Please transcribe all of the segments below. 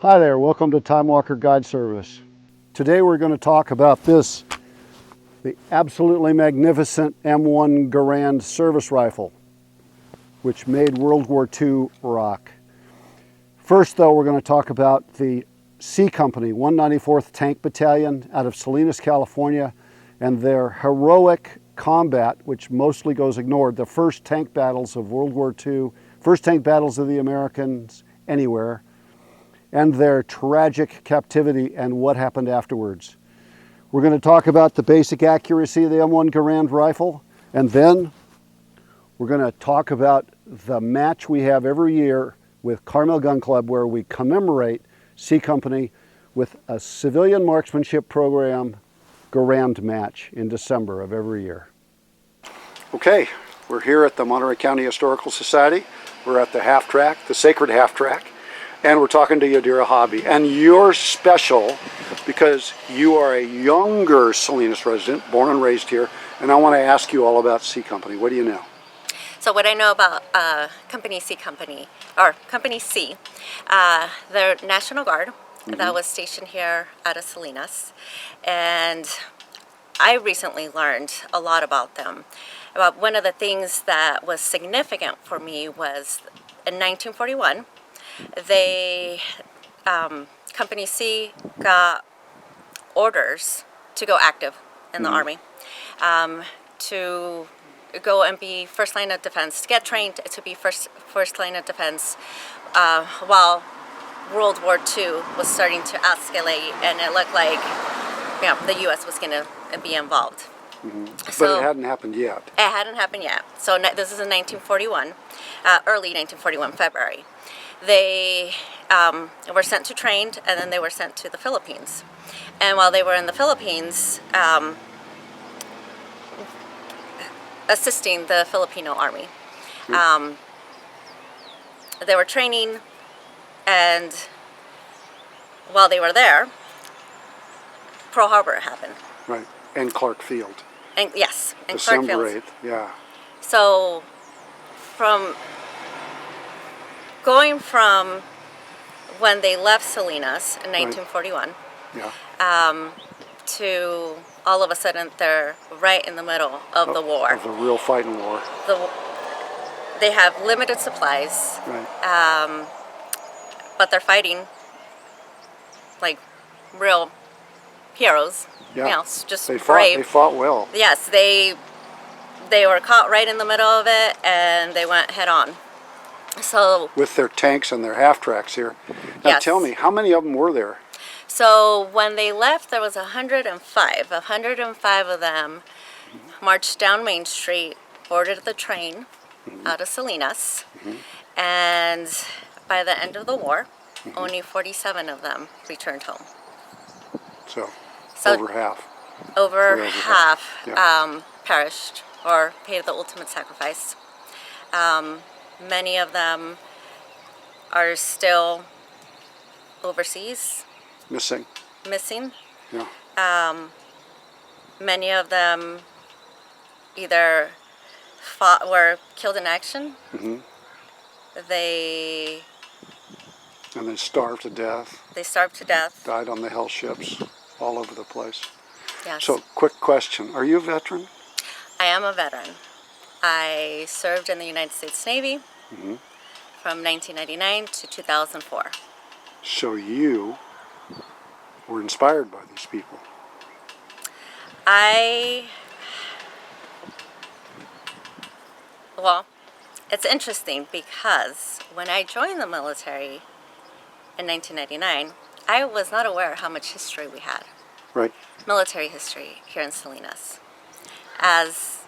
Hi there, welcome to Time Walker Guide Service. Today we're going to talk about this, the absolutely magnificent M-1 Garand service rifle, which made World War II rock. First though, we're going to talk about the C Company, 194th Tank Battalion out of Salinas, California, and their heroic combat, which mostly goes ignored, the first tank battles of World War II, first tank battles of the Americans anywhere, and their tragic captivity and what happened afterwards. We're going to talk about the basic accuracy of the M1 Garand rifle, and then we're going to talk about the match we have every year with Carmel Gun Club, where we commemorate C Company with a civilian marksmanship program Garand match in December of every year. Okay, we're here at the Monterey County Historical Society. We're at the half track, the sacred half track. And we're talking to Yadira Hobby. And you're special because you are a younger Salinas resident, born and raised here. And I want to ask you all about C Company. What do you know? So what I know about Company C, they're National Guard that was stationed here out of Salinas. And I recently learned a lot about them. About one of the things that was significant for me was in 1941, they, Company C got orders to go active in the Army, to go and be first line of defense, to get trained to be first line of defense, while World War II was starting to escalate, and it looked like, you know, the U.S. was going to be involved. So, but it hadn't happened yet. It hadn't happened yet. So this is in 1941, early 1941, February. They were sent to train, and then they were sent to the Philippines. And while they were in the Philippines, assisting the Filipino Army, they were training, and while they were there, Pearl Harbor happened. Right, and Clark Field. And yes, and December Clark Field. 8th, yeah. So going from when they left Salinas in 1941, yeah, to all of a sudden they're right in the middle of the war. Of the real fighting war. They have limited supplies, right. but they're fighting like real heroes. Yeah, you know, just they brave. They fought well. Yes, they were caught right in the middle of it, and they went head on. So with their tanks and their half tracks here. Now yes. Tell me, how many of them were there? So when they left, there was 105. 105 of them marched down Main Street, boarded the train out of Salinas, and by the end of the war, only 47 of them returned home. So over half. Over half yeah. Perished or paid the ultimate sacrifice. Many of them are still overseas. Missing. Yeah. Many of them either were killed in action. And they starved to death. They starved to death. Died on the hell ships all over the place. Yes. So, quick question. Are you a veteran? I am a veteran. I served in the United States Navy from 1999 to 2004. So you were inspired by these people? Well, it's interesting because when I joined the military in 1999, I was not aware how much history we had, Right. military history here in Salinas. As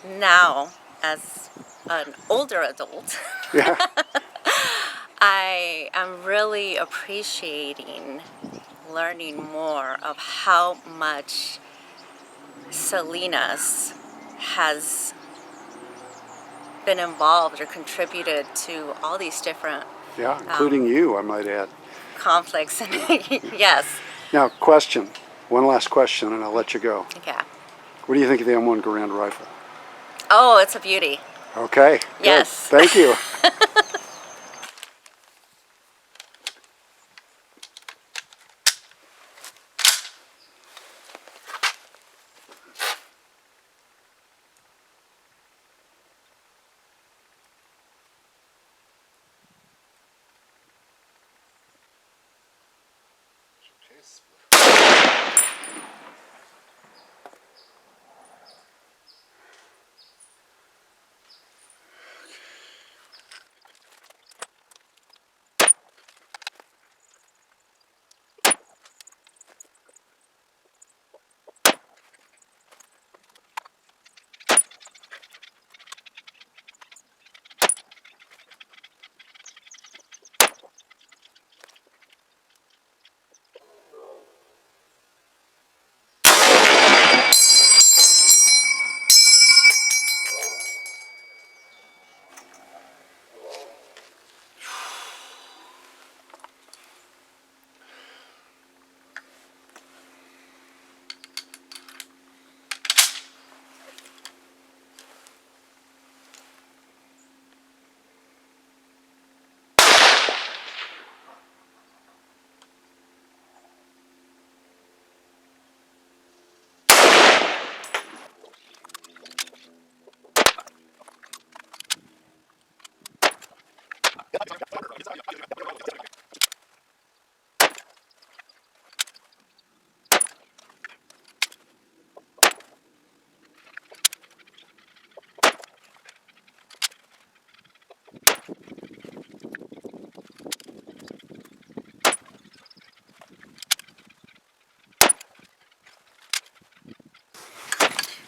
now, as an older adult, Yeah. I am really appreciating learning more of how much Salinas has been involved or contributed to all these different Yeah, including you, I might add. conflicts. Yes. Now, question. One last question, and I'll let you go. Yeah. What do you think of the M1 Garand rifle? Oh, it's a beauty. Okay, good. Yes. Thank you.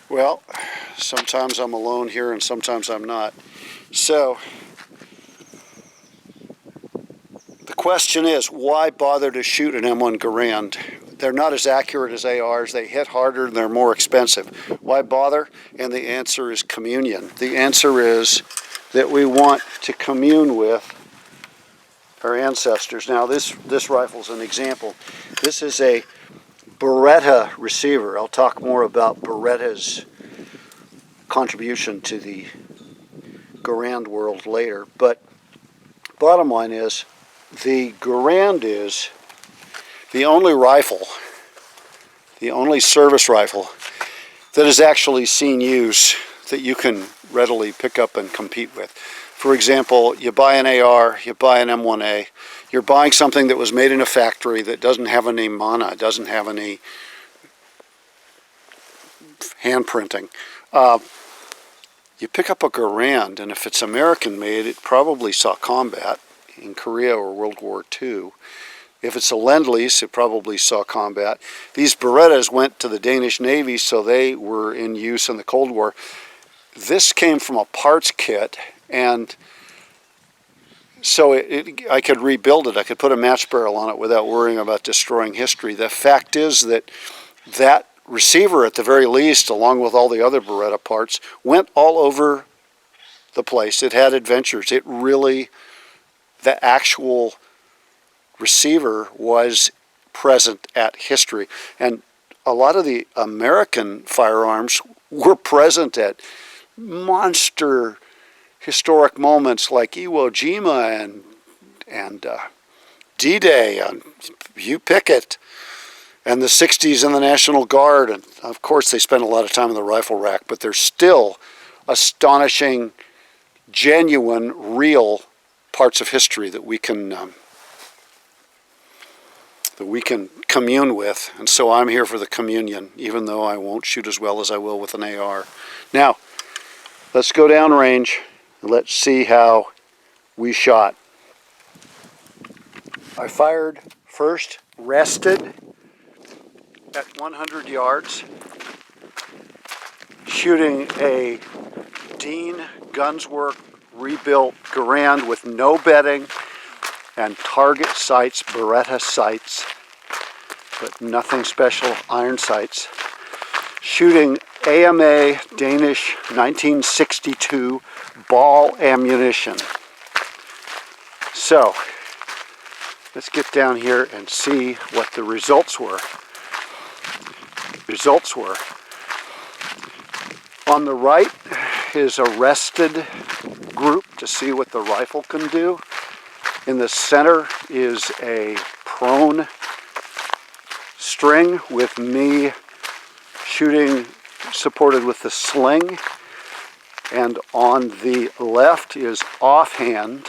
Well, sometimes I'm alone here and sometimes I'm not. So, the question is, why bother to shoot an M1 Garand? They're not as accurate as ARs, they hit harder, and they're more expensive. Why bother? And the answer is communion. The answer is that we want to commune with our ancestors. Now, this rifle's an example. This is a Beretta receiver. I'll talk more about Beretta's contribution to the Garand world later, but bottom line is the Garand is the only rifle, the only service rifle that has actually seen use that you can readily pick up and compete with. For example, you buy an AR, you buy an M1A, you're buying something that was made in a factory that doesn't have any mana, doesn't have any hand printing. You pick up a Garand, and if it's American made, it probably saw combat in Korea or World War II. If it's a Lend-Lease, it probably saw combat. These Berettas went to the Danish Navy, so they were in use in the Cold War. This came from a parts kit, and so I could rebuild it. I could put a match barrel on it without worrying about destroying history. The fact is that that receiver, at the very least, along with all the other Beretta parts, went all over the place. It had adventures. It really, the actual receiver was present at history. And a lot of the American firearms were present at monster historic moments like Iwo Jima and D-Day, and you pick it, and the 60s and the National Guard. And of course they spent a lot of time in the rifle rack, but they're still astonishing, genuine, real parts of history that we can commune with. And so I'm here for the communion, even though I won't shoot as well as I will with an AR. Now, let's go downrange and let's see how we shot. I fired first, rested at 100 yards, shooting a Dean Gunsworth rebuilt Garand with no bedding and target sights, Beretta sights, but nothing special, iron sights. Shooting AMA Danish 1962 ball ammunition. So, let's get down here and see what the results were. On the right is a rested group to see what the rifle can do. In the center is a prone string with me shooting supported with the sling. And on the left is offhand,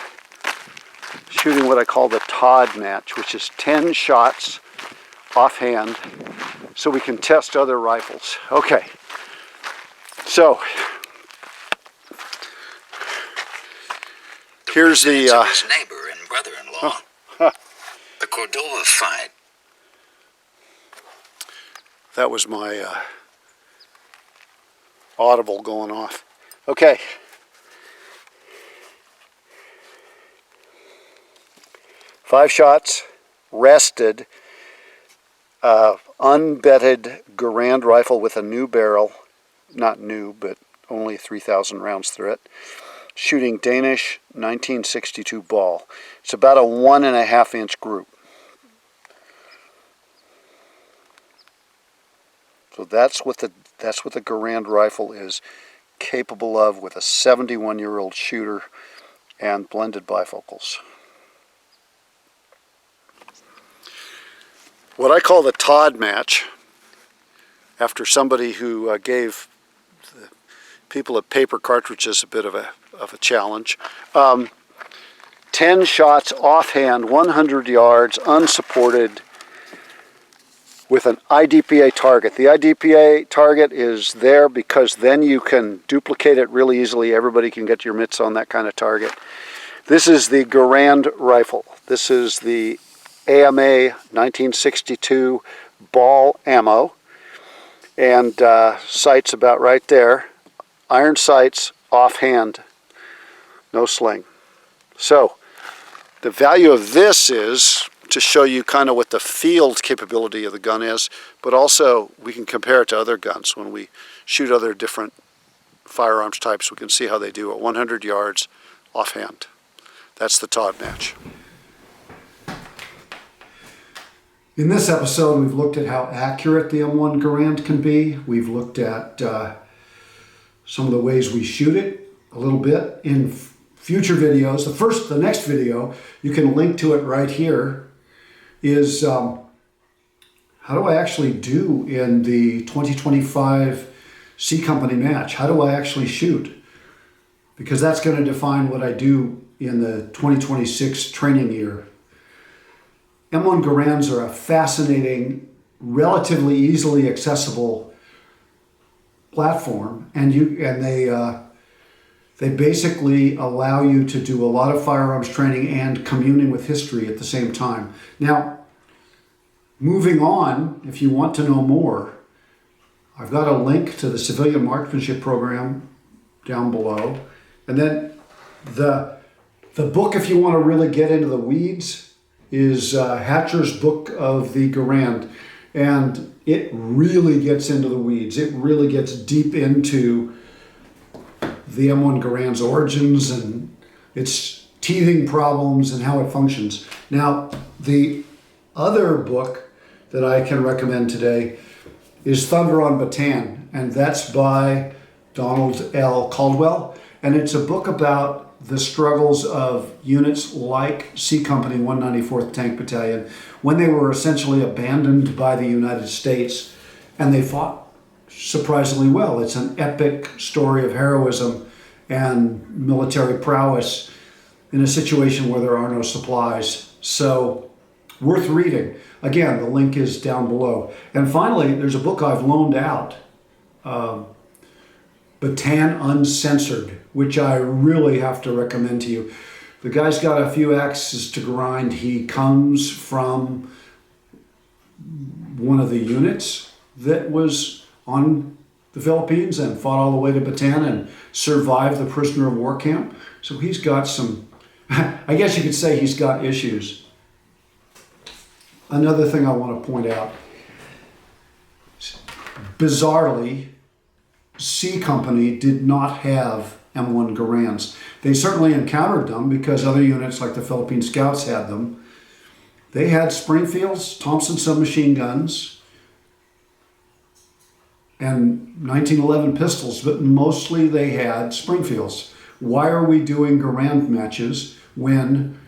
shooting what I call the Todd match, which is 10 shots offhand, so we can test other rifles. Okay, so here's the his neighbor and brother-in-law. The Cordova fight. That was my audible going off. Okay. Five shots, rested, unbedded Garand rifle with a new barrel, not new, but only 3,000 rounds through it, shooting Danish 1962 ball. It's about a 1.5 inch group. So that's what the Garand rifle is capable of with a 71-year-old shooter and blended bifocals. What I call the Todd match, after somebody who gave the people at paper cartridges a bit of a challenge. 10 shots offhand, 100 yards, unsupported, with an IDPA target. The IDPA target is there because then you can duplicate it really easily. Everybody can get your mitts on that kind of target. This is the Garand rifle. This is the AMA 1962 ball ammo, and sights about right there. Iron sights, offhand, no sling. So the value of this is to show you kind of what the field capability of the gun is, but also we can compare it to other guns. When we shoot other different firearms types, we can see how they do at 100 yards offhand. That's the Todd match. In this episode, we've looked at how accurate the M-1 Garand can be. We've looked at some of the ways we shoot it a little bit in future videos. The next video, you can link to it right here, is how do I actually do in the 2025 C Company match? How do I actually shoot? Because that's going to define what I do in the 2026 training year. M-1 Garands are a fascinating, relatively easily accessible platform, and they basically allow you to do a lot of firearms training and communing with history at the same time. Now, moving on, if you want to know more, I've got a link to the civilian marksmanship program down below, and then the book, if you want to really get into the weeds, is Hatcher's Book of the Garand, and it really gets into the weeds. It really gets deep into the M-1 Garand's origins and its teething problems and how it functions. Now, the other book that I can recommend today is Thunder on Bataan, and that's by Donald L. Caldwell, and it's a book about the struggles of units like C Company 194th Tank Battalion when they were essentially abandoned by the United States, and they fought surprisingly well. It's an epic story of heroism and military prowess in a situation where there are no supplies. So, worth reading. Again, the link is down below. And finally, there's a book I've loaned out, Bataan Uncensored, which I really have to recommend to you. The guy's got a few axes to grind. He comes from one of the units that was on the Philippines and fought all the way to Bataan and survived the prisoner of war camp. So he's got some, I guess you could say he's got issues. Another thing I want to point out, bizarrely, C Company did not have M-1 Garands. They certainly encountered them because other units like the Philippine Scouts had them. They had Springfields, Thompson submachine guns, and 1911 pistols, but mostly they had Springfields. Why are we doing Garand matches when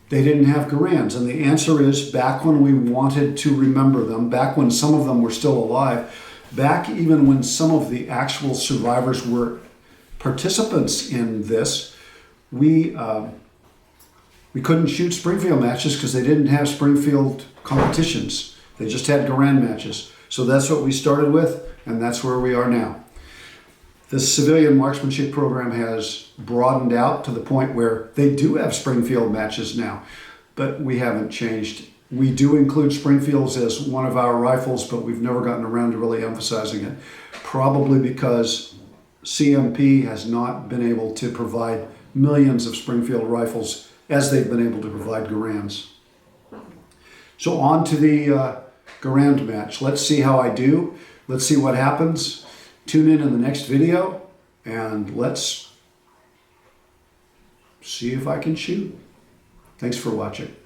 they didn't have Garands? And the answer is, back when we wanted to remember them, back when some of them were still alive, back even when some of the actual survivors were participants in this, we couldn't shoot Springfield matches because they didn't have Springfield competitions. They just had Garand matches. So that's what we started with, and that's where we are now. The civilian marksmanship program has broadened out to the point where they do have Springfield matches now, but we haven't changed. We do include Springfields as one of our rifles, but we've never gotten around to really emphasizing it, probably because CMP has not been able to provide millions of Springfield rifles as they've been able to provide Garands. So on to the Garand match. Let's see how I do. Let's see what happens. Tune in the next video and let's see if I can shoot. Thanks for watching.